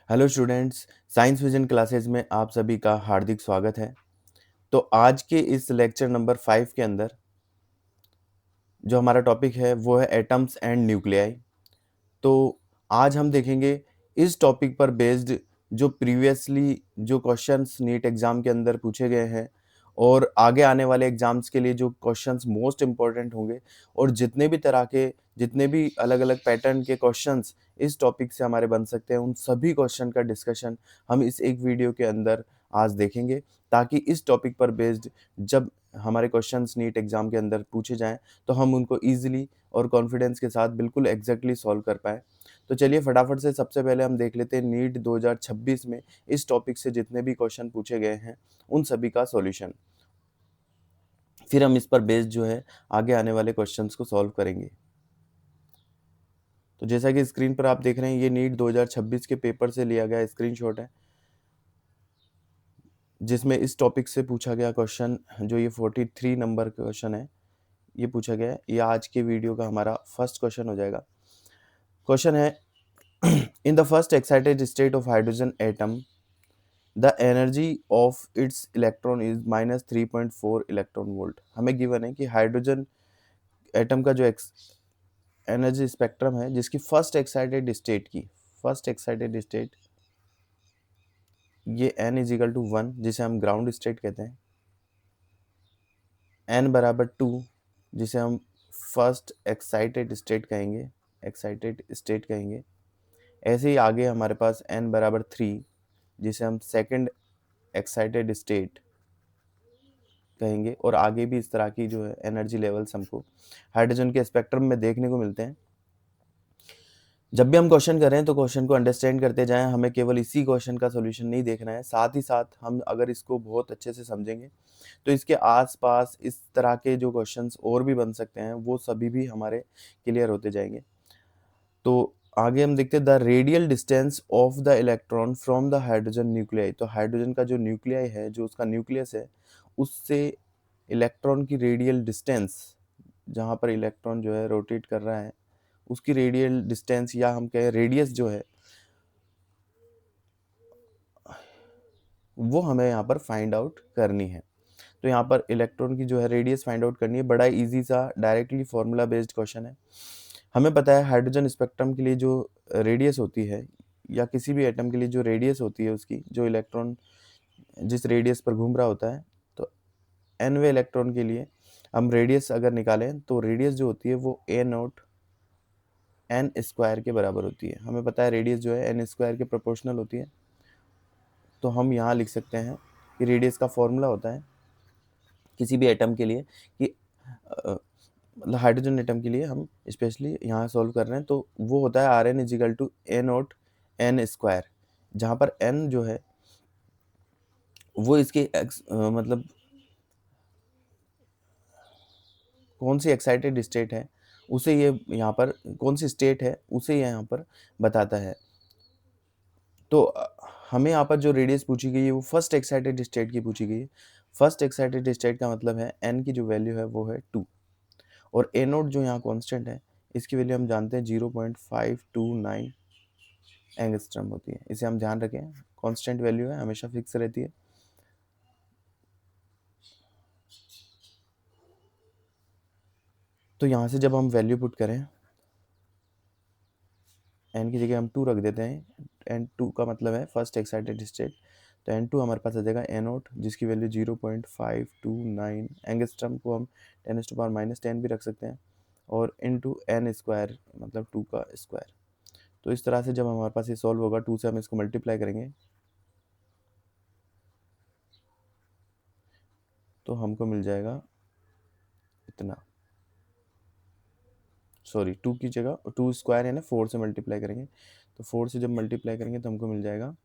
Hello students, science vision classes में आप सभी का हार्दिक स्वागत है। तो आज के इस लेक्चर नंबर 5 के अंदर जो हमारा टॉपिक है वो है एटम्स एंड न्यूक्लियाई। तो आज हम देखेंगे इस टॉपिक पर बेस्ड जो प्रीवियसली जो क्वेश्चंस नीट एग्जाम के अंदर पूछे गए हैं और आगे आने वाले एग्जाम्स के लिए जो क्वेश्चंस मोस्ट इम्पोर्टेंट होंगे और जितने भी अलग अलग पैटर्न के क्वेश्चंस इस टॉपिक से हमारे बन सकते हैं, उन सभी क्वेश्चन का डिस्कशन हम इस एक वीडियो के अंदर आज देखेंगे, ताकि इस टॉपिक पर बेस्ड जब हमारे क्वेश्चंस नीट एग्जाम के अंदर पूछे जाएं तो हम उनको ईजिली और कॉन्फिडेंस के साथ बिल्कुल एग्जैक्टली सॉल्व कर पाएँ। तो चलिए फटाफट से सबसे पहले हम देख लेते हैं नीट 2026 में इस टॉपिक से जितने भी क्वेश्चन पूछे गए हैं उन सभी का सॉल्यूशन। फिर हम इस पर बेस्ड जो है आगे आने वाले क्वेश्चंस को सॉल्व करेंगे। तो जैसा कि स्क्रीन पर आप देख रहे हैं, ये नीट 2026 के पेपर से लिया गया स्क्रीनशॉट है, जिसमें इस टॉपिक से पूछा गया क्वेश्चन जो ये 43 नंबर क्वेश्चन है, ये पूछा गया है। ये आज के वीडियो का हमारा फर्स्ट क्वेश्चन हो जाएगा। क्वेश्चन है in the first excited state of hydrogen atom the energy of its electron is minus 3.4 electron volt. हमें गिवन है कि हाइड्रोजन एटम का जो एनर्जी स्पेक्ट्रम है जिसकी फर्स्ट एक्साइटेड स्टेट ये n इज इक्वल टू 1, जिसे हम ग्राउंड स्टेट कहते हैं, n बराबर 2 जिसे हम फर्स्ट एक्साइटेड स्टेट कहेंगे। ऐसे ही आगे हमारे पास n बराबर 3 जिसे हम सेकंड एक्साइटेड स्टेट कहेंगे, और आगे भी इस तरह की जो है एनर्जी लेवल्स हमको हाइड्रोजन के स्पेक्ट्रम में देखने को मिलते हैं। जब भी हम क्वेश्चन कर रहे हैं तो क्वेश्चन को अंडरस्टैंड करते जाएं, हमें केवल इसी क्वेश्चन का सॉल्यूशन नहीं देखना है, साथ ही साथ हम अगर इसको बहुत अच्छे से समझेंगे तो इसके आसपास इस तरह के जो क्वेश्चंस और भी बन सकते हैं वो सभी भी हमारे क्लियर होते जाएंगे। तो आगे हम देखते हैं the radial distance of the electron from the hydrogen nuclei. तो हाइड्रोजन का जो न्यूक्लियाई है, जो उसका न्यूक्लियस है, उससे इलेक्ट्रॉन की रेडियल डिस्टेंस, जहाँ पर इलेक्ट्रॉन जो है रोटेट कर रहा है, उसकी रेडियल डिस्टेंस या हम कहें रेडियस जो है वो हमें यहाँ पर फाइंड आउट करनी है। तो यहाँ पर इलेक्ट्रॉन की जो है रेडियस फाइंड आउट करनी है। बड़ा इजी सा डायरेक्टली फॉर्मूला बेस्ड क्वेश्चन है। हमें पता है हाइड्रोजन स्पेक्ट्रम के लिए जो रेडियस होती है, या किसी भी एटम के लिए जो रेडियस होती है, उसकी जो इलेक्ट्रॉन जिस रेडियस पर घूम रहा होता है, तो nवे इलेक्ट्रॉन के लिए हम रेडियस अगर निकालें तो रेडियस जो होती है वो a नॉट n स्क्वायर के बराबर होती है। हमें पता है रेडियस जो है n स्क्वायर के प्रोपोर्शनल होती है। तो हम यहाँ लिख सकते हैं कि रेडियस का फॉर्मूला होता है किसी भी एटम के लिए कि मतलब हाइड्रोजन एटम के लिए हम स्पेशली यहाँ सॉल्व कर रहे हैं, तो वो होता है R N is equal to A naught N square, जहाँ पर एन जो है वो इसके मतलब कौन सी एक्साइटेड स्टेट है उसे ये यहाँ पर, कौन सी स्टेट है उसे ये यहाँ पर बताता है। तो हमें यहाँ पर जो रेडियस पूछी गई है वो फर्स्ट एक्साइटेड स्टेट की पूछी गई है। फर्स्ट एक्साइटेड स्टेट का मतलब है एन की जो वैल्यू है वो है 2, और ए नोट जो यहाँ कांस्टेंट है इसकी वैल्यू हम जानते हैं 0.529 एंगस्ट्रम होती है। इसे हम ध्यान रखें, कांस्टेंट वैल्यू है, हमेशा फिक्स रहती है। तो यहाँ से जब हम वैल्यू पुट करें, एन की जगह हम 2 रख देते हैं, एन 2 का मतलब है फर्स्ट एक्साइटेड स्टेट, तो एन 2 हमारे पास आ जाएगा ए नोट जिसकी वैल्यू 0.529 एंगस्ट्रम को हम 10⁻⁻10 भी रख सकते हैं, और इनटू एन स्क्वायर मतलब 2 का स्क्वायर। तो इस तरह से जब हमारे पास ये सॉल्व होगा, 2 से हम इसको मल्टीप्लाई करेंगे तो हमको मिल जाएगा इतना, सॉरी 2 की जगह 2 स्क्वायर है ना, 4 से मल्टीप्लाई करेंगे, तो 4 से जब मल्टीप्लाई करेंगे तो हमको मिल जाएगा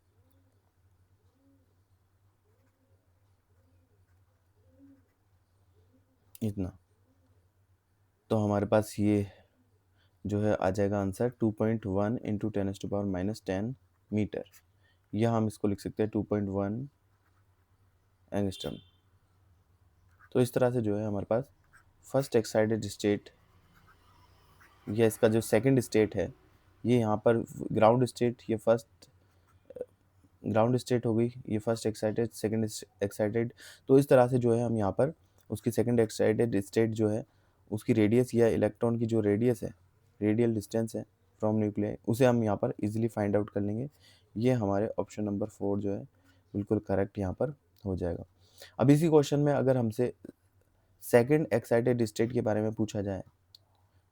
इतना। तो हमारे पास ये जो है आ जाएगा आंसर 2.1 इंटू 10⁻⁻10 मीटर, या हम इसको लिख सकते हैं 2.1 एंगस्ट्रम। तो इस तरह से जो है हमारे पास फर्स्ट एक्साइटेड स्टेट या इसका जो सेकंड स्टेट है, ये यहाँ पर ग्राउंड स्टेट, ये फर्स्ट ग्राउंड स्टेट हो गई, ये फर्स्ट एक्साइटेड, सेकंड एक्साइटेड। तो इस तरह से जो है हम यहाँ पर उसकी सेकंड एक्साइटेड स्टेट जो है उसकी रेडियस या इलेक्ट्रॉन की जो रेडियस है, रेडियल डिस्टेंस है फ्रॉम न्यूक्लियाई, उसे हम यहाँ पर इजीली फाइंड आउट कर लेंगे। ये हमारे ऑप्शन नंबर 4 जो है बिल्कुल करेक्ट यहाँ पर हो जाएगा। अब इसी क्वेश्चन में अगर हमसे सेकंड एक्साइटेड स्टेट के बारे में पूछा जाए,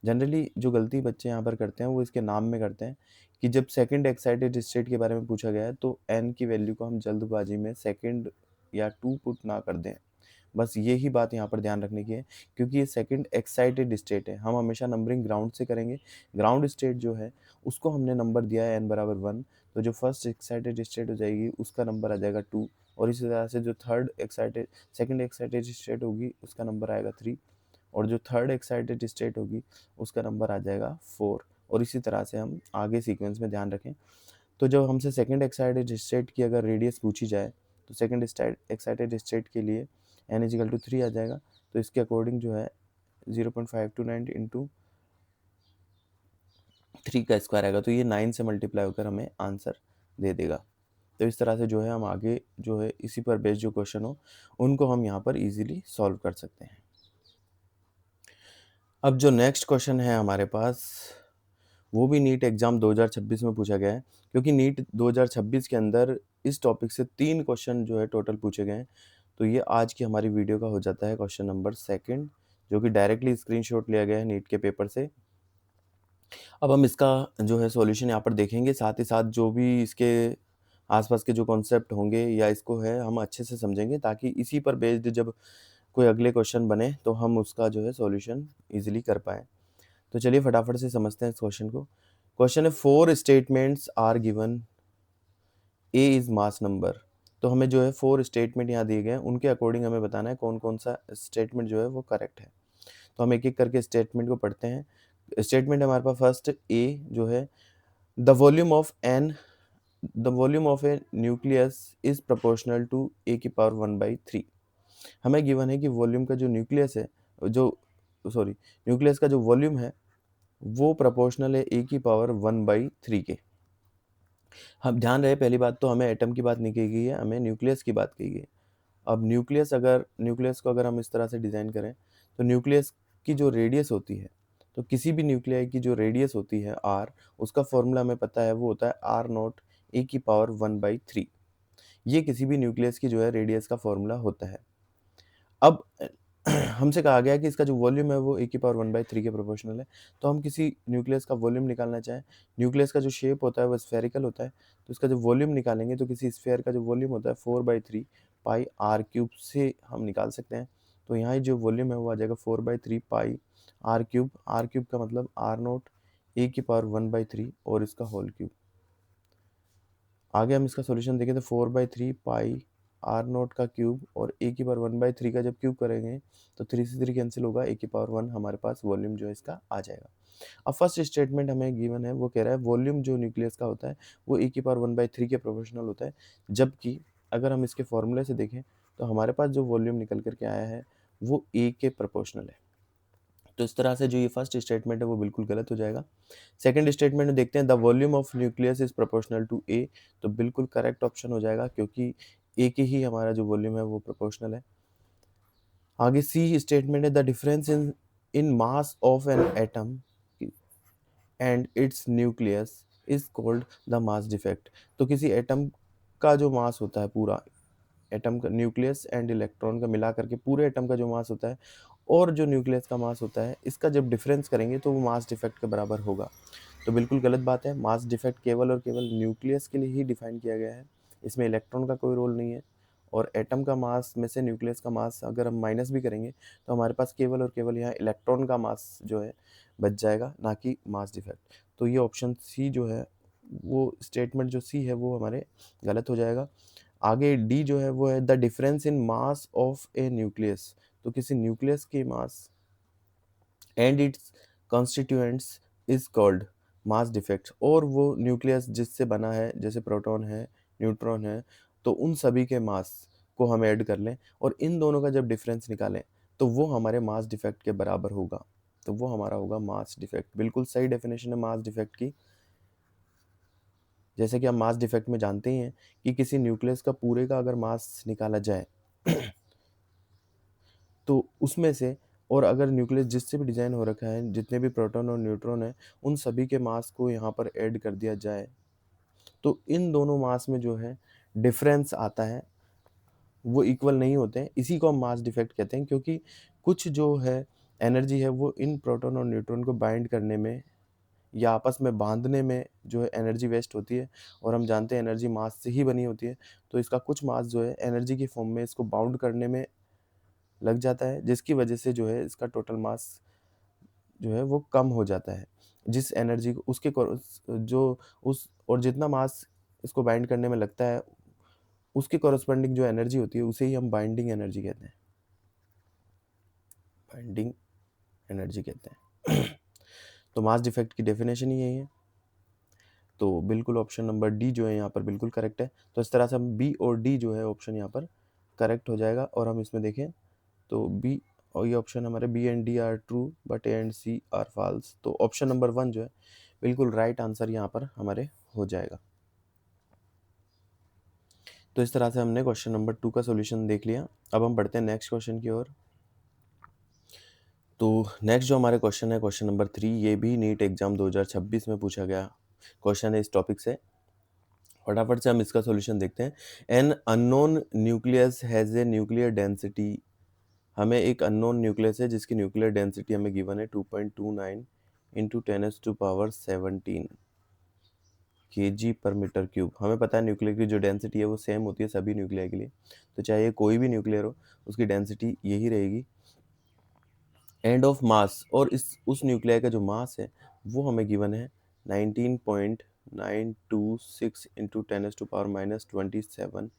जनरली जो गलती बच्चे यहाँ पर करते हैं वो इसके नाम में करते हैं कि जब सेकंड एक्साइटेड स्टेट के बारे में पूछा गया है तो n की वैल्यू को हम जल्दबाजी में सेकंड या 2 पुट ना कर दें। बस यही बात यहाँ पर ध्यान रखने की है, क्योंकि ये सेकंड एक्साइटेड स्टेट है, हम हमेशा नंबरिंग ग्राउंड से करेंगे। ग्राउंड स्टेट जो है उसको हमने नंबर दिया है n बराबर 1, तो जो फर्स्ट एक्साइटेड स्टेट हो जाएगी उसका नंबर आ जाएगा 2, और इसी तरह से जो सेकंड एक्साइटेड स्टेट होगी उसका नंबर आएगा 3, और जो थर्ड एक्साइटेड स्टेट होगी उसका नंबर आ जाएगा 4, और इसी तरह से हम आगे सीक्वेंस में ध्यान रखें। तो जब हमसे सेकंड एक्साइटेड स्टेट की अगर रेडियस पूछी जाए तो सेकंड एक्साइटेड स्टेट के लिए n इजिकल टू 3 आ जाएगा। तो इसके अकॉर्डिंग जो है 0.529 इंटू 3 का स्क्वायर आएगा, तो ये 9 से मल्टीप्लाई होकर हमें आंसर दे देगा। तो इस तरह से जो है हम आगे जो है इसी पर बेस्ड जो क्वेश्चन हो उनको हम यहाँ पर इजीली सॉल्व कर सकते हैं। अब जो नेक्स्ट क्वेश्चन है हमारे पास वो भी नीट एग्जाम 2026 में पूछा गया है, क्योंकि नीट 2026 के अंदर इस टॉपिक से 3 क्वेश्चन जो है टोटल पूछे गए हैं। तो ये आज की हमारी वीडियो का हो जाता है क्वेश्चन नंबर 2, जो कि डायरेक्टली स्क्रीनशॉट लिया गया है नीट के पेपर से। अब हम इसका जो है सॉल्यूशन यहाँ पर देखेंगे, साथ ही साथ जो भी इसके आसपास के जो कॉन्सेप्ट होंगे या इसको है हम अच्छे से समझेंगे, ताकि इसी पर बेस्ड जब कोई अगले क्वेश्चन बने तो हम उसका जो है सॉल्यूशन इजीली कर पाएँ। तो चलिए फटाफट से समझते हैं इस क्वेश्चन को। क्वेश्चन है 4 statements are given, A is mass number. तो हमें जो है 4 स्टेटमेंट यहाँ दिए गए हैं, उनके अकॉर्डिंग हमें बताना है कौन कौन सा स्टेटमेंट जो है वो करेक्ट है। तो हम एक एक करके स्टेटमेंट को पढ़ते हैं। स्टेटमेंट हमारे पास फर्स्ट ए जो है, the volume of a nucleus is proportional to A की पावर 1/3। हमें गिवन है कि वॉल्यूम का जो न्यूक्लियस है, न्यूक्लियस का जो वॉल्यूम है वो प्रोपोर्शनल है ए की पावर 1/3 के। हम ध्यान रहे पहली बात तो हमें एटम की बात नहीं की गई है, हमें न्यूक्लियस की बात की गई है। अब न्यूक्लियस को अगर हम इस तरह से डिज़ाइन करें तो न्यूक्लियस की जो रेडियस होती है, तो किसी भी न्यूक्लियाई की जो रेडियस होती है आर, उसका फॉर्मूला हमें पता है, वो होता है आर नॉट ए की पावर 1/3। ये किसी भी न्यूक्लियस की जो है रेडियस का फॉर्मूला होता है। अब हमसे कहा गया है कि इसका जो वॉल्यूम है वो ए की पावर 1/3 के प्रोपोर्शनल है। तो हम किसी न्यूक्लियस का वॉल्यूम निकालना चाहें, न्यूक्लियस का जो शेप होता है वो स्फेरिकल होता है, तो इसका जो वॉल्यूम निकालेंगे तो किसी स्फेयर का जो वॉल्यूम होता है 4/3 पाई आर क्यूब से हम निकाल सकते हैं। तो यहाँ जो वॉल्यूम है वो आ जाएगा 4/3 पाई आर क्यूब। आर क्यूब का मतलब आर नॉट ए की पावर 1/3 और इसका होल क्यूब। आगे हम इसका सॉल्यूशन देखें तो 4/3 पाई आर नॉट का क्यूब और ए की पावर 1/3 का जब क्यूब करेंगे तो 3 से 3 कैंसिल होगा, ए की पावर 1 हमारे पास वॉल्यूम जो है इसका आ जाएगा। अब फर्स्ट स्टेटमेंट हमें गिवन है, वो कह रहा है वॉल्यूम जो न्यूक्लियस का होता है वो ए की पावर 1/3 के प्रोपोर्शनल होता है, जबकि अगर हम इसके फॉर्मूले से देखें तो हमारे पास जो वॉल्यूम निकल करके आया है वो ए के प्रोपोर्शनल है। तो इस तरह से जो ये फर्स्ट स्टेटमेंट है वो बिल्कुल गलत हो जाएगा। सेकंड स्टेटमेंट में देखते हैं, the volume of nucleus is proportional to A, तो बिल्कुल करेक्ट ऑप्शन हो जाएगा, क्योंकि ए के ही हमारा जो वॉल्यूम है वो प्रोपोर्शनल है। आगे सी स्टेटमेंट है, the difference in mass of an atom and it's nucleus is called the mass defect. तो किसी एटम का जो मास होता है, पूरा एटम का न्यूक्लियस एंड इलेक्ट्रॉन का मिला करके पूरे एटम का जो मास होता है और जो न्यूक्लियस का मास होता है, इसका जब डिफरेंस करेंगे तो वो मास डिफेक्ट के बराबर होगा। तो बिल्कुल गलत बात है, मास डिफेक्ट केवल और केवल न्यूक्लियस के लिए ही डिफाइन किया गया है, इसमें इलेक्ट्रॉन का कोई रोल नहीं है। और एटम का मास में से न्यूक्लियस का मास अगर हम माइनस भी करेंगे तो हमारे पास केवल और केवल यहाँ इलेक्ट्रॉन का मास जो है बच जाएगा, ना कि मास डिफेक्ट। तो ये ऑप्शन सी जो है, वो स्टेटमेंट जो सी है वो हमारे गलत हो जाएगा। आगे डी जो है वो है, the difference in mass of a nucleus. तो किसी न्यूक्लियस की mass and it's constituents is called mass defect. और वो न्यूक्लियस जिससे बना है, जैसे प्रोटॉन है, न्यूट्रॉन है, तो उन सभी के मास को हम ऐड कर लें और इन दोनों का जब डिफरेंस निकालें तो वो हमारे मास डिफेक्ट के बराबर होगा। तो वो हमारा होगा मास डिफेक्ट। बिल्कुल सही डेफिनेशन है मास डिफेक्ट की। जैसे कि हम मास डिफेक्ट में जानते ही हैं कि किसी न्यूक्लियस का पूरे का अगर मास निकाला जाए तो उसमें से, और अगर न्यूक्लियस जिससे भी डिज़ाइन हो रखा है, जितने भी प्रोटॉन और न्यूट्रॉन हैं, उन सभी के मास को यहाँ पर ऐड कर दिया जाए, तो इन दोनों मास में जो है डिफरेंस आता है, वो इक्वल नहीं होते हैं। इसी को हम मास डिफेक्ट कहते हैं, क्योंकि कुछ जो है एनर्जी है वो इन प्रोटॉन और न्यूट्रॉन को बाइंड करने में या आपस में बांधने में जो है एनर्जी वेस्ट होती है, और हम जानते हैं एनर्जी मास से ही बनी होती है। तो इसका कुछ मास जो है एनर्जी की फॉर्म में इसको बाउंड करने में लग जाता है, जिसकी वजह से जो है इसका टोटल मास जो है वो कम हो जाता है। जिस एनर्जी को उसके जो उस और जितना मास इसको बाइंड करने में लगता है, उसके कॉरस्पॉन्डिंग जो एनर्जी होती है उसे ही हम बाइंडिंग एनर्जी कहते हैं। बाइंडिंग एनर्जी कहते हैं। तो मास डिफेक्ट की डेफिनेशन ही यही है। तो बिल्कुल ऑप्शन नंबर डी जो है यहाँ पर बिल्कुल करेक्ट है। तो इस तरह से हम बी और डी जो है ऑप्शन यहाँ पर करेक्ट हो जाएगा। और हम इसमें देखें तो बी और ये ऑप्शन हमारे B and D are true but A and C are false. तो ऑप्शन नंबर 1 जो है बिल्कुल राइट आंसर यहाँ पर हमारे हो जाएगा। तो इस तरह से हमने क्वेश्चन नंबर 2 का सॉल्यूशन देख लिया। अब हम बढ़ते हैं नेक्स्ट क्वेश्चन की ओर। तो नेक्स्ट जो हमारे क्वेश्चन है क्वेश्चन नंबर 3, ये भी नीट एग्जाम 2026 में पूछा गया क्वेश्चन है इस टॉपिक से। फटाफट से हम इसका सॉल्यूशन देखते हैं। An unknown nucleus has a nuclear density. हमें एक अननोन न्यूक्लियस है जिसकी न्यूक्लियर डेंसिटी हमें गिवन है 2.29 इंटू 10⁻17 kg पर मीटर क्यूब। हमें पता है न्यूक्लियर की जो डेंसिटी है वो सेम होती है सभी न्यूक्लियर के लिए, तो चाहे ये कोई भी न्यूक्लियर हो उसकी डेंसिटी यही रहेगी। एंड ऑफ मास, और इस उस न्यूक्लियर का जो मास है वो हमें गिवन है 19.926 इंटू 10⁻⁻27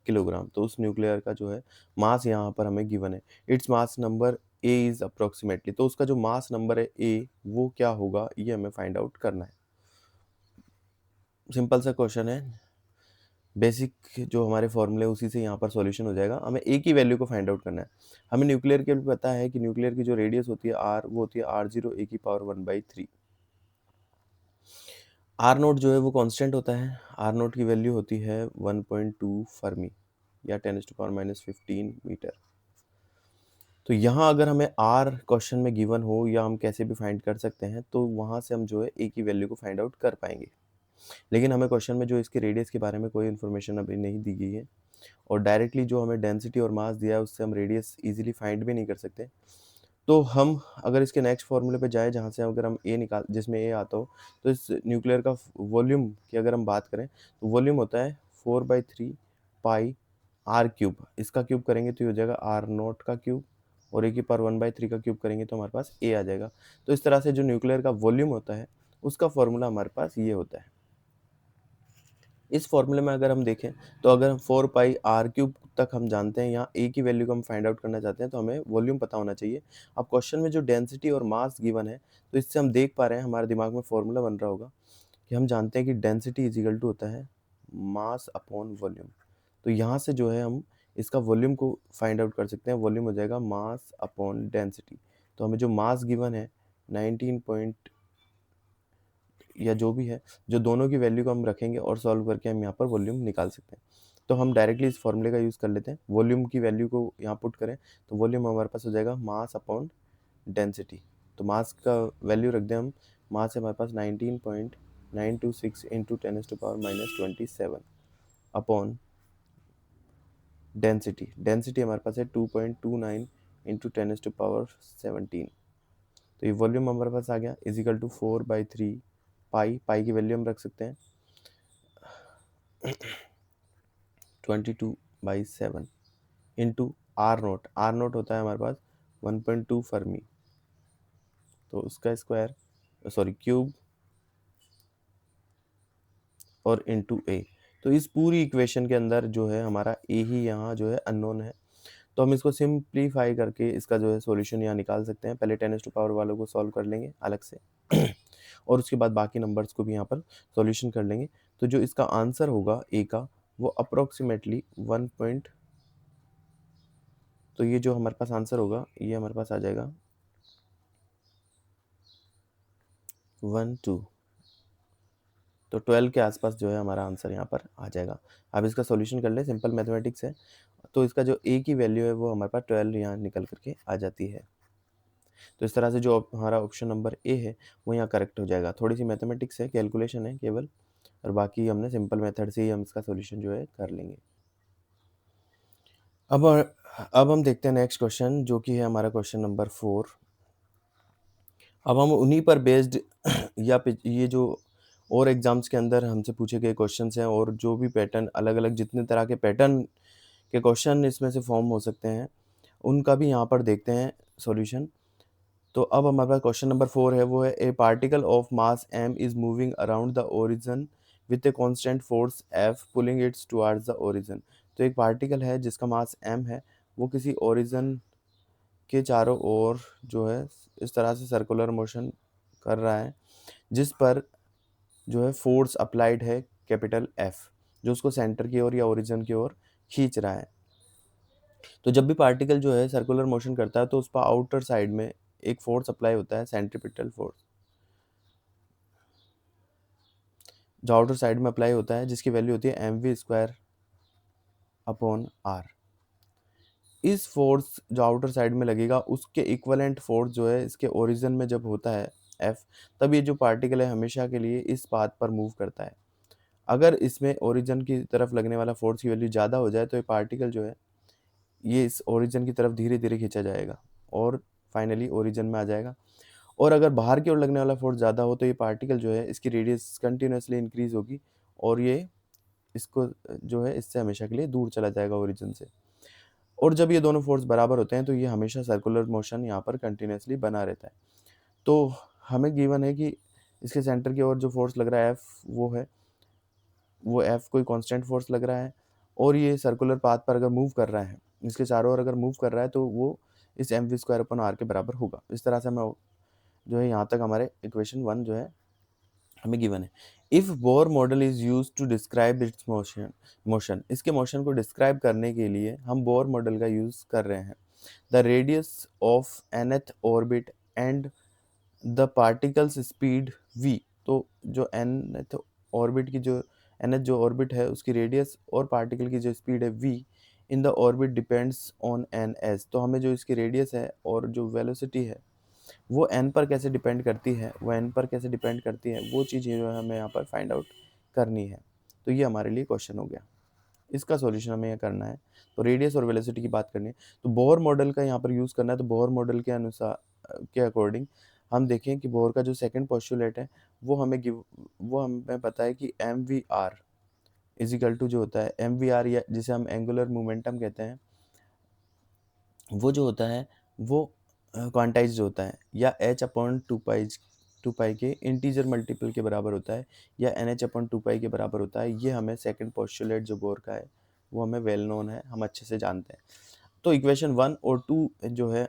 किलोग्राम। तो उस न्यूक्लियर का जो है मास यहाँ पर हमें गिवन है। Its mass number A is approximately, तो उसका जो मास नंबर है ए वो क्या होगा ये हमें फाइंड आउट करना है। सिंपल सा क्वेश्चन है, बेसिक जो हमारे फॉर्मूले उसी से यहाँ पर सॉल्यूशन हो जाएगा। हमें ए की वैल्यू को फाइंड आउट करना है। हमें न्यूक्लियर के लिए पता है कि न्यूक्लियर की जो रेडियस होती है आर, वो होती है r0 ए की पावर 1/3। आर नोट जो है वो कांस्टेंट होता है। आर नोट की वैल्यू होती है 1.2 फर्मी या 10⁻⁻15 मीटर। तो यहाँ अगर हमें आर क्वेश्चन में गिवन हो या हम कैसे भी फाइंड कर सकते हैं, तो वहाँ से हम जो है ए की वैल्यू को फाइंड आउट कर पाएंगे। लेकिन हमें क्वेश्चन में जो इसके रेडियस के बारे में कोई इन्फॉर्मेशन अभी नहीं दी गई है, और डायरेक्टली जो हमें डेंसिटी और मास दिया है उससे हम रेडियस इजीली फाइंड भी नहीं कर सकते। तो हम अगर इसके नेक्स्ट फार्मूले पे जाए जहाँ से अगर हम ए निकाल, जिसमें ए आता हो, तो इस न्यूक्लियर का वॉल्यूम की अगर हम बात करें तो वॉल्यूम होता है 4/3 पाई आर क्यूब। इसका क्यूब करेंगे तो ये हो जाएगा आर नॉट का क्यूब, और ए की पावर 1/3 का क्यूब करेंगे तो हमारे पास ए आ जाएगा। तो इस तरह से जो न्यूक्लियर का वॉल्यूम होता है उसका फॉर्मूला हमारे पास ये होता है। इस फॉर्मूले में अगर हम देखें तो अगर हम 4 पाई आर क्यूब तक हम जानते हैं, यहाँ ए की वैल्यू को हम फाइंड आउट करना चाहते हैं, तो हमें वॉल्यूम पता होना चाहिए। अब क्वेश्चन में जो डेंसिटी और मास गिवन है, तो इससे हम देख पा रहे हैं, हमारे दिमाग में फॉर्मूला बन रहा होगा कि हम जानते हैं कि डेंसिटी इज इक्वल टू होता है मास अपॉन वॉल्यूम। तो यहाँ से जो है हम इसका वॉल्यूम को फाइंड आउट कर सकते हैं। वॉल्यूम हो जाएगा मास अपॉन डेंसिटी। तो हमें जो मास गिवन है 19 पॉइंट या जो भी है, जो दोनों की वैल्यू को हम रखेंगे और सॉल्व करके हम यहाँ पर वॉल्यूम निकाल सकते हैं। तो हम डायरेक्टली इस फॉर्मूले का यूज़ कर लेते हैं। वॉल्यूम की वैल्यू को यहाँ पुट करें तो वॉल्यूम हमारे पास हो जाएगा मास अपॉन डेंसिटी। तो मास का वैल्यू रख दें हम, मास है हमारे पास 19.926 इंटू 10⁻⁻27 अपॉन डेंसिटी। डेंसिटी हमारे पास है 2.29 इंटू 10⁻17। तो ये वॉल्यूम हमारे पास आ गया is equal to 4/3 pi. Pi की वैल्यू हम रख सकते हैं 22/7 into R naught. R naught होता है हमारे पास 1.2 फर्मी, तो उसका स्क्वायर सॉरी क्यूब और इंटू ए। तो इस पूरी इक्वेशन के अंदर जो है हमारा ए ही यहाँ जो है अननोन है। तो हम इसको सिंप्लीफाई करके इसका जो है सॉल्यूशन यहाँ निकाल सकते हैं। पहले 10⁻⁴ वालों को सॉल्व कर लेंगे अलग से और उसके बाद बाकी नंबर्स को भी यहाँ पर सॉल्यूशन कर लेंगे। तो जो इसका आंसर होगा ए का वो अप्रोक्सीमेटली 1 पॉइंट, तो ये जो हमारे पास आंसर होगा ये हमारे पास आ जाएगा 12 तो 12 के आसपास जो है हमारा आंसर यहाँ पर आ जाएगा। अब इसका सॉल्यूशन कर ले, सिंपल मैथमेटिक्स है। तो इसका जो ए की वैल्यू है वो हमारे पास 12 यहाँ निकल करके आ जाती है। तो इस तरह से जो हमारा ऑप्शन नंबर ए है वो यहाँ करेक्ट हो जाएगा। थोड़ी सी मैथमेटिक्स है, कैलकुलेशन है केवल, और बाकी हमने सिंपल मेथड से ही हम इसका सॉल्यूशन जो है कर लेंगे। अब हम देखते हैं नेक्स्ट क्वेश्चन, जो कि है हमारा क्वेश्चन नंबर 4। अब हम उन्हीं पर बेस्ड या ये जो और एग्जाम्स के अंदर हमसे पूछे गए क्वेश्चंस हैं, और जो भी पैटर्न अलग अलग जितने तरह के पैटर्न के क्वेश्चन इसमें से फॉर्म हो सकते हैं, उनका भी यहाँ पर देखते हैं सॉल्यूशन। तो अब हमारे पास क्वेश्चन नंबर 4 है, वो है ए particle of mass m is moving around the origin with a constant force f pulling it's towards the origin. तो एक पार्टिकल है जिसका मास m है, वो किसी ओरिजिन के चारों ओर जो है इस तरह से सर्कुलर मोशन कर रहा है, जिस पर जो है फोर्स अप्लाइड है कैपिटल F, जो उसको सेंटर की ओर या ओरिजिन की ओर खींच रहा है। तो जब भी पार्टिकल जो है सर्कुलर मोशन करता है तो उस पर आउटर साइड में एक फोर्स अप्लाई होता है, सेंट्रीपिटल फोर्स, जो आउटर साइड में अप्लाई होता है, जिसकी वैल्यू होती है mv² अपॉन r। इस फोर्स जो आउटर साइड में लगेगा उसके इक्वलेंट फोर्स जो है इसके ओरिजिन में जब होता है F, तब ये जो पार्टिकल है हमेशा के लिए इस पाथ पर मूव करता है। अगर इसमें ओरिजिन की तरफ लगने वाला फोर्स की वैल्यू ज़्यादा हो जाए तो ये पार्टिकल जो है ये इस ओरिजिन की तरफ धीरे धीरे खींचा जाएगा और फाइनली ओरिजिन में आ जाएगा। और अगर बाहर की ओर लगने वाला फोर्स ज़्यादा हो तो ये पार्टिकल जो है इसकी रेडियस कंटिन्यूसली इंक्रीज होगी और ये इसको जो है इससे हमेशा के लिए दूर चला जाएगा ओरिजिन से। और जब ये दोनों फोर्स बराबर होते हैं तो ये हमेशा सर्कुलर मोशन यहाँ पर कंटिन्यूसली बना रहता है। तो हमें गिवन है कि इसके सेंटर की ओर जो फोर्स लग रहा है F, वो F कोई कांस्टेंट फोर्स लग रहा है, और ये सर्कुलर पाथ पर अगर मूव कर रहा है, इसके चारों ओर अगर मूव कर रहा है, तो वो इस mv² के बराबर होगा। इस तरह से हमें जो है यहाँ तक हमारे इक्वेशन 1 जो है हमें गिवन है। If Bohr model is use to describe its motion, इसके मोशन को डिस्क्राइब करने के लिए हम बोर मॉडल का यूज कर रहे हैं। The radius of nth orbit and the particles speed v। तो जो nth ऑर्बिट की जो nth जो ऑर्बिट है उसकी रेडियस और पार्टिकल की जो स्पीड है v in the orbit depends on ns। तो हमें जो इसकी रेडियस है और जो वेलोसिटी है वो n पर कैसे डिपेंड करती है, वो चीज़ें जो है हमें यहाँ पर फाइंड आउट करनी है। तो ये हमारे लिए क्वेश्चन हो गया, इसका सॉल्यूशन हमें ये करना है। तो रेडियस और वेलोसिटी की बात करनी है तो बोर मॉडल का यहाँ पर यूज़ करना है। तो बोर मॉडल के अनुसार के अकॉर्डिंग हम देखें कि बोर का जो सेकंड पोस्टुलेट है वो हमें पता है कि mvr इजिकल टू जो होता है mvr, या जिसे हम एंगुलर मोमेंटम कहते हैं, वो जो होता है वो क्वांटाइज्ड होता है, या h/2 के इंटीजर मल्टीपल के बराबर होता है, या nh/2 के बराबर होता है। ये हमें सेकंड पोस्टुलेट जो बोर का है वो हमें वेल नोन है, हम अच्छे से जानते हैं। तो इक्वेशन 1 और 2 जो है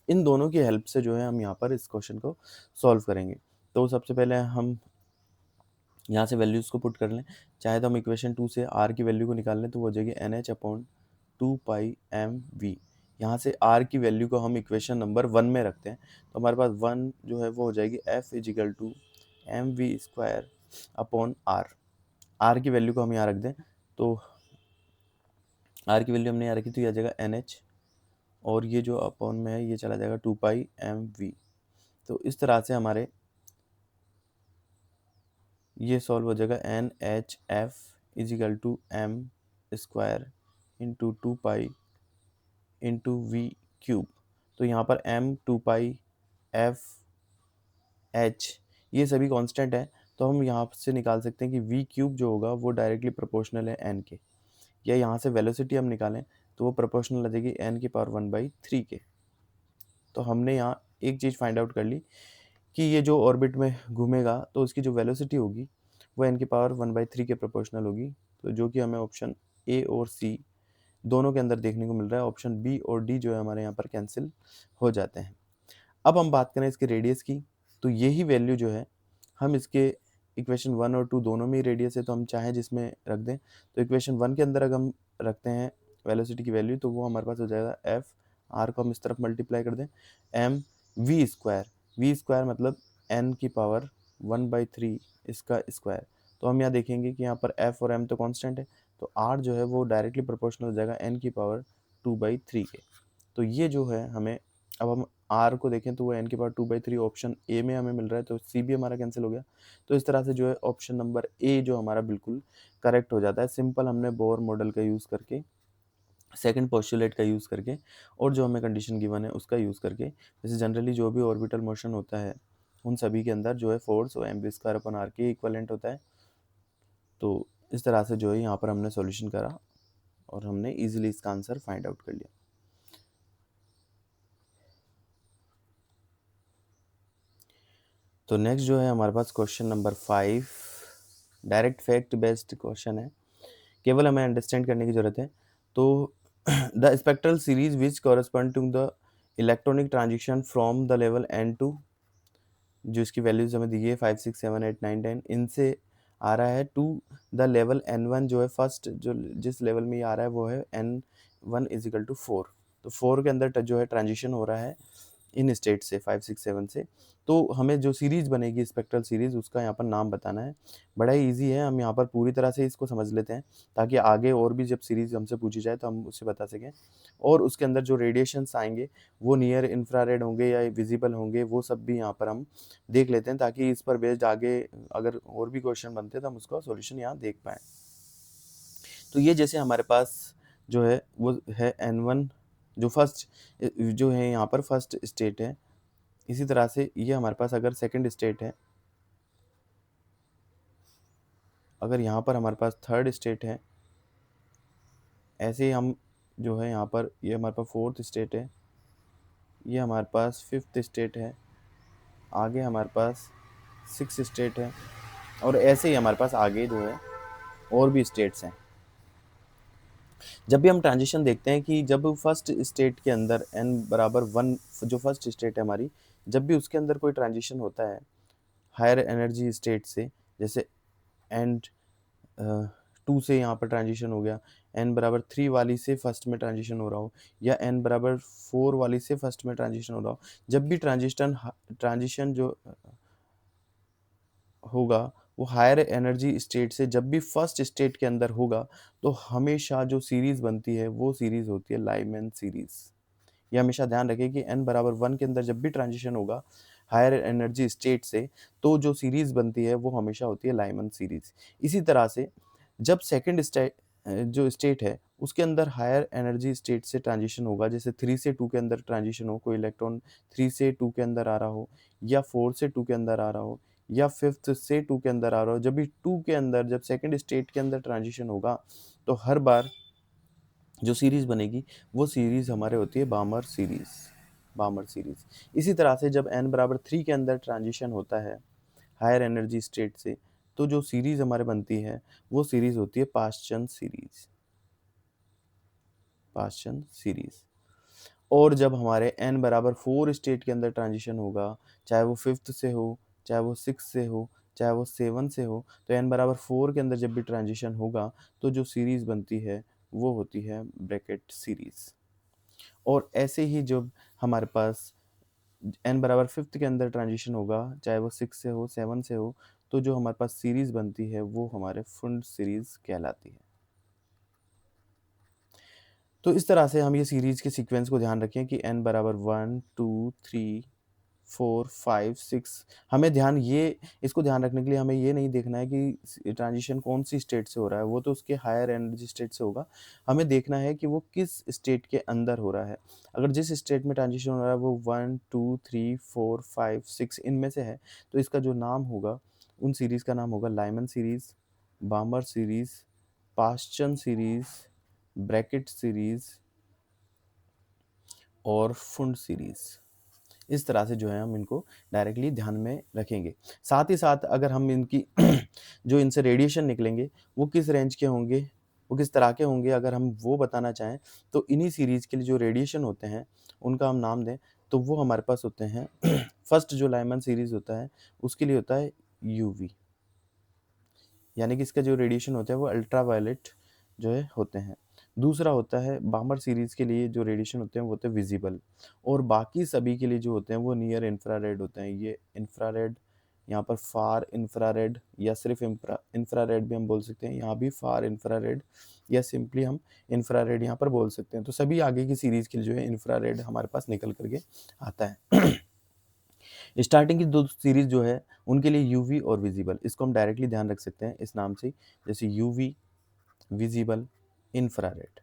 इन दोनों की हेल्प से जो है हम यहाँ पर इस क्वेश्चन को सॉल्व करेंगे। तो सबसे पहले हम यहाँ से वैल्यूज़ को पुट कर लें। चाहे तो हम इक्वेशन 2 से r की वैल्यू को निकाल लें तो वो हो जाएगी nh/2πmv। यहाँ से r की वैल्यू को हम इक्वेशन नंबर 1 में रखते हैं तो हमारे पास 1 जो है वो हो जाएगी f is equal to mv² upon r। r की वैल्यू को हम यहाँ रख दें तो r की वैल्यू हमने यहाँ रखी तो ये आ जाएगा nh, और ये जो अपॉन में है ये चला जाएगा 2πmv। तो इस तरह से हमारे ये सॉल्व हो जाएगा NHF is equal to m² into 2π into v³ तो यहाँ पर m 2π f h ये सभी कांस्टेंट है, तो हम यहाँ से निकाल सकते हैं कि v³ जो होगा वो डायरेक्टली प्रोपोर्शनल है n के, या यहाँ से वेलोसिटी हम निकालें तो वो प्रोपोर्शनल आ जाएगी n⁻⁴ के। तो हमने यहाँ एक चीज़ फाइंड आउट कर ली कि ये जो ऑर्बिट में घूमेगा तो उसकी जो वेलोसिटी होगी वो n⁻⁴ के प्रोपोर्शनल होगी। तो जो कि हमें ऑप्शन ए और सी दोनों के अंदर देखने को मिल रहा है। ऑप्शन बी और डी जो है हमारे यहाँ पर कैंसिल हो जाते हैं। अब हम बात करें इसके रेडियस की, तो यही वैल्यू जो है हम इसके इक्वेशन 1 और 2 दोनों में ही रेडियस है, तो हम चाहें जिसमें रख दें। तो इक्वेशन 1 के अंदर अगर हम रखते हैं वेलोसिटी की वैल्यू तो वो हमारे पास हो जाएगा एफ, आर को हम इस तरफ मल्टीप्लाई कर दें m v² मतलब n⁻⁴ 1/3 इसका स्क्वायर। तो हम यहाँ देखेंगे कि यहाँ पर एफ और एम तो कांस्टेंट है, तो आर जो है वो डायरेक्टली प्रोपोर्शनल हो जाएगा n की पावर 2/3 के। तो ये जो है हमें, अब हम आर को देखें तो वो n की पावर 2/3 ऑप्शन ए में हमें मिल रहा है, तो सी भी हमारा कैंसिल हो गया। तो इस तरह से जो है ऑप्शन नंबर ए जो हमारा बिल्कुल करेक्ट हो जाता है। सिंपल हमने बोर मॉडल का यूज़ करके, सेकंड पोस्टुलेट का यूज़ करके, और जो हमें कंडीशन गिवन है उसका यूज़ करके, जैसे जनरली जो भी ऑर्बिटल मोशन होता है उन सभी के अंदर जो है फोर्स वो mv² r के इक्वलेंट होता है। तो इस तरह से जो है यहाँ पर हमने सॉल्यूशन करा और हमने इजीली इसका आंसर फाइंड आउट कर लिया। तो नेक्स्ट जो है हमारे पास question number 5, direct fact based question है, केवल हमें अंडरस्टैंड करने की ज़रूरत है। तो the spectral series which correspond to the electronic transition from the level n to, जो इसकी वैल्यूज हमें दी है 5 6 7 8 9 10, इनसे आ रहा है टू द लेवल n1, जो है फर्स्ट जो जिस लेवल में ये आ रहा है वो है n1 इजिकल टू 4। तो 4 के अंदर जो है ट्रांजिशन हो रहा है इन स्टेट से 5 6 7 से। तो हमें जो सीरीज बनेगी स्पेक्ट्रल सीरीज, उसका यहाँ पर नाम बताना है। बड़ा ही ईजी है, हम यहाँ पर पूरी तरह से इसको समझ लेते हैं ताकि आगे और भी जब सीरीज हमसे पूछी जाए तो हम उससे बता सकें। और उसके अंदर जो रेडिएशंस आएंगे वो नियर इंफ्रारेड होंगे या विजिबल होंगे, वो सब भी यहाँ पर हम देख लेते हैं ताकि इस पर बेस्ड आगे अगर और भी क्वेश्चन बनते हैं तो हम उसका सॉल्यूशन यहाँ देख पाएँ। तो ये जैसे हमारे पास जो है वो है n1, जो फर्स्ट जो है यहाँ पर फर्स्ट स्टेट है। इसी तरह से ये हमारे पास अगर सेकंड स्टेट है, अगर यहाँ पर हमारे पास थर्ड स्टेट है, ऐसे ही हम जो है यहाँ पर ये हमारे पास फोर्थ स्टेट है, ये हमारे पास फिफ्थ स्टेट है, आगे हमारे पास सिक्स स्टेट है, और ऐसे ही हमारे पास आगे जो है और भी स्टेट्स हैं। जब भी हम ट्रांजिशन देखते हैं कि जब फर्स्ट स्टेट के अंदर n=1, जो फर्स्ट स्टेट है हमारी, जब भी उसके अंदर कोई ट्रांजिशन होता है हायर एनर्जी स्टेट से, जैसे एंड 2 से यहाँ पर ट्रांजिशन हो गया, n=3 वाली से फर्स्ट में ट्रांजिशन हो रहा हो, या n=4 वाली से फर्स्ट में ट्रांजिशन हो रहा हो, जब भी ट्रांजिशन जो होगा वो हायर एनर्जी स्टेट से जब भी फर्स्ट स्टेट के अंदर होगा, तो हमेशा जो सीरीज बनती है वो सीरीज होती है लाइमैन सीरीज। ये हमेशा ध्यान रखें कि n=1 के अंदर जब भी ट्रांजिशन होगा हायर एनर्जी स्टेट से, तो जो सीरीज बनती है वो हमेशा होती है लाइमैन सीरीज। इसी तरह से जब सेकंड स्टेट जो स्टेट है उसके अंदर हायर एनर्जी स्टेट से ट्रांजिशन होगा, जैसे 3 से 2 के अंदर ट्रांजिशन हो, कोई इलेक्ट्रॉन 3 से 2 के अंदर आ रहा हो, या 4 से 2 के अंदर आ रहा हो, या फिफ्थ से 2 के अंदर आ रहा हो, जब भी 2 के अंदर जब सेकंड स्टेट के अंदर ट्रांजिशन होगा, तो हर बार जो सीरीज बनेगी वो सीरीज हमारे होती है बामर सीरीज। बामर सीरीज। इसी तरह से जब n=3 के अंदर ट्रांजिशन होता है हायर एनर्जी स्टेट से, तो जो सीरीज हमारे बनती है वो सीरीज होती है पाश्चन सीरीज। पाश्चन सीरीज। और जब हमारे n=4 स्टेट के अंदर ट्रांजिशन होगा, चाहे वो फिफ्थ से हो, चाहे वो सिक्स से हो, चाहे वो 7 से हो, तो n=4 के अंदर जब भी ट्रांजिशन होगा तो जो सीरीज बनती है वो होती है ब्रैकेट सीरीज। और ऐसे ही जब हमारे पास n=5 के अंदर ट्रांजिशन होगा, चाहे वो 6 से हो 7 से हो, तो जो हमारे पास सीरीज बनती है वो हमारे फुंड सीरीज कहलाती है। तो इस तरह से हम ये सीरीज के सीक्वेंस को ध्यान रखें कि n=1 2 3 4 5 6। हमें ध्यान ये इसको ध्यान रखने के लिए हमें ये नहीं देखना है कि ट्रांजिशन कौन सी स्टेट से हो रहा है, वो तो उसके हायर एनर्जी स्टेट से होगा। हमें देखना है कि वो किस स्टेट के अंदर हो रहा है। अगर जिस स्टेट में ट्रांजिशन हो रहा है वो 1 2 3 4 5 6 इनमें से है, तो इसका जो नाम होगा उन सीरीज़ का नाम होगा Lyman series, Balmer series, Paschen series, Brackett series और फुंड सीरीज़। इस तरह से जो है हम इनको डायरेक्टली ध्यान में रखेंगे। साथ ही साथ अगर हम इनकी जो इनसे रेडिएशन निकलेंगे वो किस रेंज के होंगे, वो किस तरह के होंगे, अगर हम वो बताना चाहें तो इन्हीं सीरीज़ के लिए जो रेडिएशन होते हैं उनका हम नाम दें तो वो हमारे पास होते हैं फर्स्ट जो लाइमन सीरीज़ होता है उसके लिए होता है यूवी, यानी कि इसका जो रेडिएशन होता है वो अल्ट्रावायलेट जो है होते हैं। दूसरा होता है बामर सीरीज़ के लिए जो रेडिएशन होते हैं वो होते हैं विजिबल, और बाकी सभी के लिए जो होते हैं वो नियर इंफ्रारेड होते हैं। ये इंफ्रारेड यहाँ पर फार इंफ्रारेड या सिर्फ इंफ्रारेड भी हम बोल सकते हैं, यहाँ भी फार इंफ्रारेड या सिंपली हम इंफ्रारेड यहाँ पर बोल सकते हैं। तो सभी आगे की सीरीज के लिए जो है इंफ्रारेड हमारे पास निकल करके आता है। स्टार्टिंग की दो सीरीज जो है उनके लिए यूवी और विजिबल, इसको हम डायरेक्टली ध्यान रख सकते हैं इस नाम से, जैसे यूवी, विजिबल, इंफ्रारेड,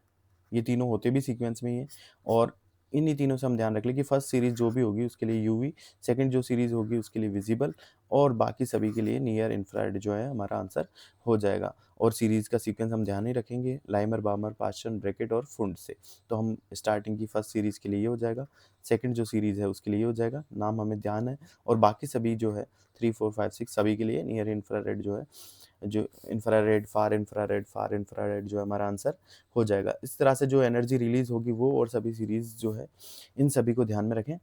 ये तीनों होते भी सीक्वेंस में ही है। और इन्हीं तीनों से हम ध्यान रख लें कि फर्स्ट सीरीज जो भी होगी उसके लिए यूवी, सेकंड जो सीरीज होगी उसके लिए विजिबल, और बाकी सभी के लिए नियर इंफ्रारेड जो है हमारा आंसर हो जाएगा। और सीरीज का सीक्वेंस हम ध्यान ही रखेंगे लाइमर, बामर, पास्टन, ब्रैकेट और फुंड से। तो हम स्टार्टिंग की फर्स्ट सीरीज के लिए ये हो जाएगा, सेकंड जो सीरीज है उसके लिए ये हो जाएगा, नाम हमें ध्यान है। और बाकी सभी जो है 3, 4, 5, 6 सभी के लिए नियर इंफ्रारेड जो है, जो इंफ्रारेड, फार इंफ्रारेड, फार इंफ्रारेड जो है हमारा आंसर हो जाएगा। इस तरह से जो एनर्जी रिलीज होगी वो और सभी सीरीज जो है इन सभी को ध्यान में रखें,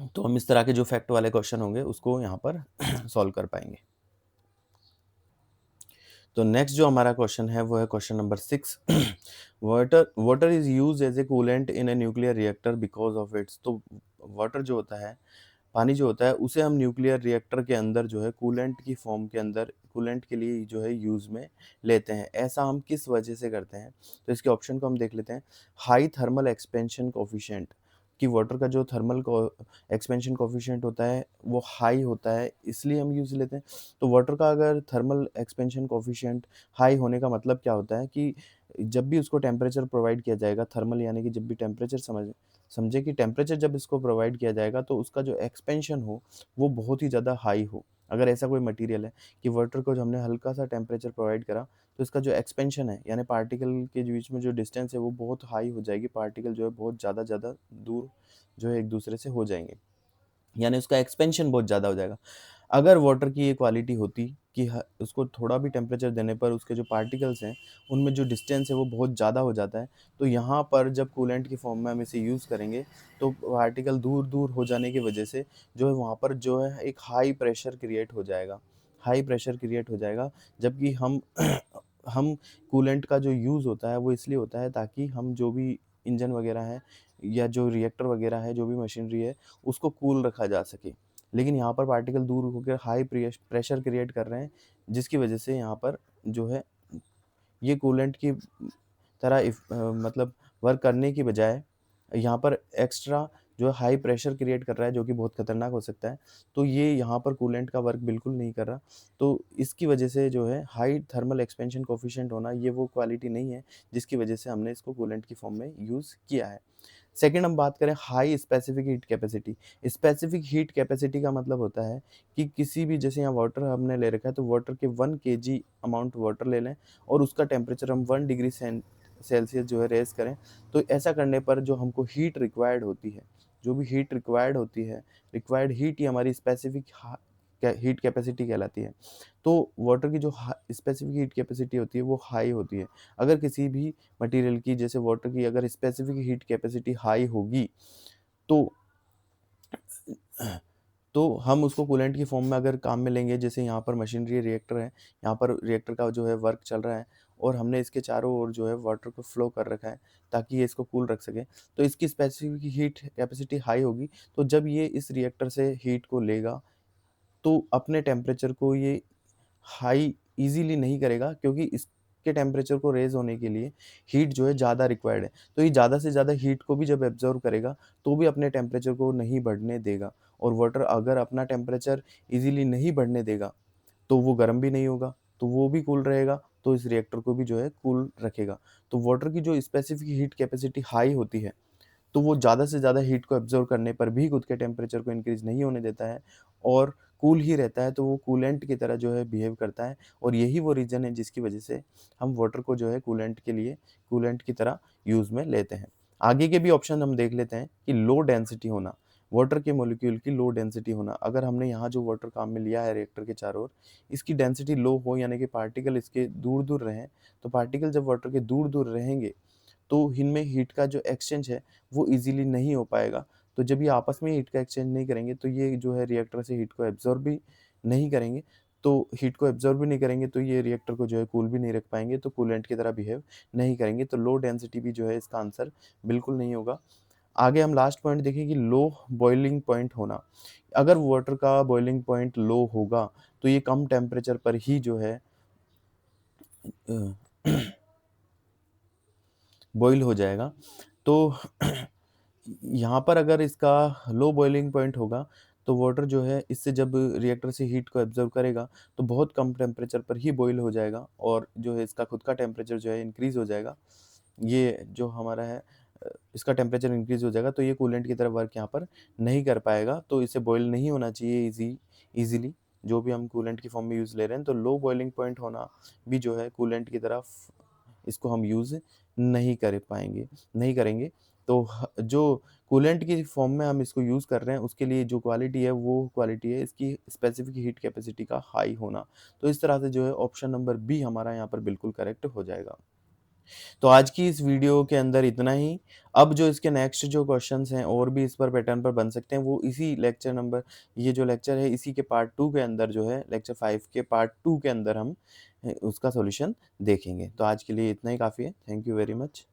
तो हम इस तरह के जो फैक्ट वाले क्वेश्चन होंगे उसको यहाँ पर सॉल्व कर पाएंगे। तो नेक्स्ट जो हमारा क्वेश्चन है वो है question number 6। Water is use as a coolant in a nuclear reactor because of its. तो वाटर जो होता है, पानी जो होता है, उसे हम न्यूक्लियर रिएक्टर के अंदर जो है कूलेंट की फॉर्म के अंदर, कूलेंट के लिए जो है यूज़ में लेते हैं। ऐसा हम किस वजह से करते हैं? तो इसके ऑप्शन को हम देख लेते हैं। हाई थर्मल एक्सपेंशन कोफिशिएंट, कि वाटर का जो थर्मल एक्सपेंशन कोफिशिएंट होता है वो हाई होता है, इसलिए हम यूज़ लेते हैं। तो वाटर का अगर थर्मल एक्सपेंशन कोफिशिएंट हाई होने का मतलब क्या होता है कि जब भी उसको टेम्परेचर प्रोवाइड किया जाएगा, थर्मल यानी कि जब भी टेम्परेचर समझे कि टेम्परेचर जब इसको प्रोवाइड किया जाएगा तो उसका जो एक्सपेंशन हो वो बहुत ही ज़्यादा हाई हो। अगर ऐसा कोई मटेरियल है कि वाटर को जो हमने हल्का सा टेम्परेचर प्रोवाइड करा तो इसका जो एक्सपेंशन है यानी पार्टिकल के बीच में जो डिस्टेंस है वो बहुत हाई हो जाएगी, पार्टिकल जो है बहुत ज़्यादा दूर जो है एक दूसरे से हो जाएंगे, यानी उसका एक्सपेंशन बहुत ज़्यादा हो जाएगा। अगर वाटर की ये क्वालिटी होती कि उसको थोड़ा भी टेम्परेचर देने पर उसके जो पार्टिकल्स हैं उनमें जो डिस्टेंस है वो बहुत ज़्यादा हो जाता है, तो यहाँ पर जब कूलेंट की फॉर्म में हम इसे यूज़ करेंगे तो पार्टिकल दूर दूर हो जाने की वजह से जो है वहाँ पर जो है एक हाई प्रेशर क्रिएट हो जाएगा, हाई प्रेशर क्रिएट हो जाएगा। जबकि हम हम कूलेंट का जो यूज़ होता है वो इसलिए होता है ताकि हम जो भी इंजन वगैरह है या जो रिएक्टर वगैरह है, जो भी मशीनरी है, उसको कूल रखा जा सके। लेकिन यहाँ पर पार्टिकल दूर होकर हाई प्रेशर क्रिएट कर रहे हैं, जिसकी वजह से यहाँ पर जो है ये कूलेंट की तरह मतलब वर्क करने की बजाय यहाँ पर एक्स्ट्रा जो है हाई प्रेशर क्रिएट कर रहा है, जो कि बहुत खतरनाक हो सकता है। तो ये यहाँ पर कूलेंट का वर्क बिल्कुल नहीं कर रहा। तो इसकी वजह से जो है हाई थर्मल एक्सपेंशन कोफिशिएंट होना ये वो क्वालिटी नहीं है जिसकी वजह से हमने इसको कूलेंट की फॉर्म में यूज़ किया है। सेकंड हम बात करें high specific heat capacity. Specific heat capacity का मतलब होता है कि किसी भी, जैसे यहाँ वाटर हमने ले रखा है तो वाटर के 1 केजी अमाउंट वाटर ले लें और उसका टेम्परेचर हम 1 डिग्री सेल्सियस जो है रेज़ करें। तो ऐसा करने पर जो हमको हीट रिक्वायर्ड होती है, जो भी हीट रिक्वायर्ड होती है, रिक्वायर्ड हीट ही हमारी स्पेसिफिक हीट कैपेसिटी कहलाती है। तो वाटर की जो स्पेसिफिक हीट कैपेसिटी होती है वो हाई होती है। अगर किसी भी मटेरियल की, जैसे वाटर की अगर स्पेसिफिक हीट कैपेसिटी हाई होगी तो हम उसको कूलेंट की फॉर्म में अगर काम में लेंगे, जैसे यहाँ पर मशीनरी रिएक्टर है, यहाँ पर रिएक्टर का जो है वर्क चल रहा है और हमने इसके चारों ओर जो है वाटर को फ्लो कर रखा है ताकि ये इसको कूल रख सके, तो इसकी स्पेसिफिक हीट कैपेसिटी हाई होगी। तो जब ये इस रिएक्टर से हीट को लेगा तो अपने टेम्परेचर को ये हाई ईज़िली नहीं करेगा, क्योंकि इसके टेम्परेचर को रेज़ होने के लिए हीट जो है ज़्यादा रिक्वायर्ड है। तो ये ज़्यादा से ज़्यादा हीट को भी जब एब्ज़ॉर्ब करेगा, तो भी अपने टेम्परेचर को नहीं बढ़ने देगा। और वाटर अगर अपना टेम्परेचर ईज़िली नहीं बढ़ने देगा, तो वो गर्म भी नहीं होगा, तो वो भी कूल रहेगा, तो इस रिएक्टर को भी जो है कूल रखेगा। तो वाटर की जो स्पेसिफिक हीट कैपेसिटी हाई होती है, तो वो ज़्यादा से ज़्यादा हीट को एब्ज़ॉर्ब करने पर भी खुद के टेम्परेचर को इंक्रीज़ नहीं होने देता है और कूल ही रहता है, तो वो कूलेंट की तरह जो है बिहेव करता है। और यही वो रीज़न है जिसकी वजह से हम वाटर को जो है कूलेंट के लिए कूलेंट की तरह यूज़ में लेते हैं। आगे के भी ऑप्शन हम देख लेते हैं कि लो डेंसिटी होना, वाटर के मॉलिक्यूल की लो डेंसिटी होना। अगर हमने यहाँ जो वाटर काम में लिया है रिएक्टर के चारों ओर, इसकी डेंसिटी लो हो यानी कि पार्टिकल इसके दूर-दूर रहें, तो पार्टिकल जब वाटर के दूर-दूर रहेंगे तो इनमें हीट का जो एक्सचेंज है वो ईज़िली नहीं हो पाएगा। तो जब ये आपस में हीट का एक्सचेंज नहीं करेंगे तो ये जो है रिएक्टर से हीट को एब्ज़ॉर्ब भी नहीं करेंगे। तो हीट को एब्ज़ॉर्ब भी नहीं करेंगे तो ये रिएक्टर को जो है कूल भी नहीं रख पाएँगे, तो कूलेंट की तरह बिहेव नहीं करेंगे। तो लो डेंसिटी भी जो है इसका आंसर बिल्कुल नहीं होगा। आगे हम लास्ट पॉइंट देखें कि लो बॉइलिंग पॉइंट होना। अगर वाटर का बॉइलिंग पॉइंट लो होगा तो ये कम टेम्परेचर पर ही जो है बॉईल हो जाएगा। तो यहाँ पर अगर इसका लो बॉइलिंग पॉइंट होगा तो वाटर जो है इससे जब रिएक्टर से हीट को एब्जॉर्ब करेगा तो बहुत कम टेम्परेचर पर ही बॉईल हो जाएगा और जो है इसका खुद का टेम्परेचर जो है इंक्रीज़ हो जाएगा। ये जो हमारा है इसका टेम्परेचर इंक्रीज़ हो जाएगा तो ये कूलेंट की तरह वर्क यहाँ पर नहीं कर पाएगा, तो इसे बॉईल नहीं होना चाहिए ईज़िली जो भी हम कूलेंट की फॉर्म में यूज़ ले रहे हैं। तो लो बॉइलिंग पॉइंट होना भी जो है कूलेंट की तरह इसको हम यूज़ नहीं करेंगे। तो जो कूलेंट की फॉर्म में हम इसको यूज़ कर रहे हैं उसके लिए जो क्वालिटी है वो क्वालिटी है इसकी स्पेसिफिक हीट कैपेसिटी का हाई होना। तो इस तरह से जो है ऑप्शन नंबर बी हमारा यहाँ पर बिल्कुल करेक्ट हो जाएगा। तो आज की इस वीडियो के अंदर इतना ही। अब जो इसके नेक्स्ट जो क्वेश्चंस हैं और भी इस पर पैटर्न पर बन सकते हैं वो इसी लेक्चर नंबर, ये जो लेक्चर है इसी के पार्ट 2 के अंदर जो है लेक्चर 5 के पार्ट 2 के अंदर हम उसका सॉल्यूशन देखेंगे। तो आज के लिए इतना ही काफ़ी है। Thank you very much.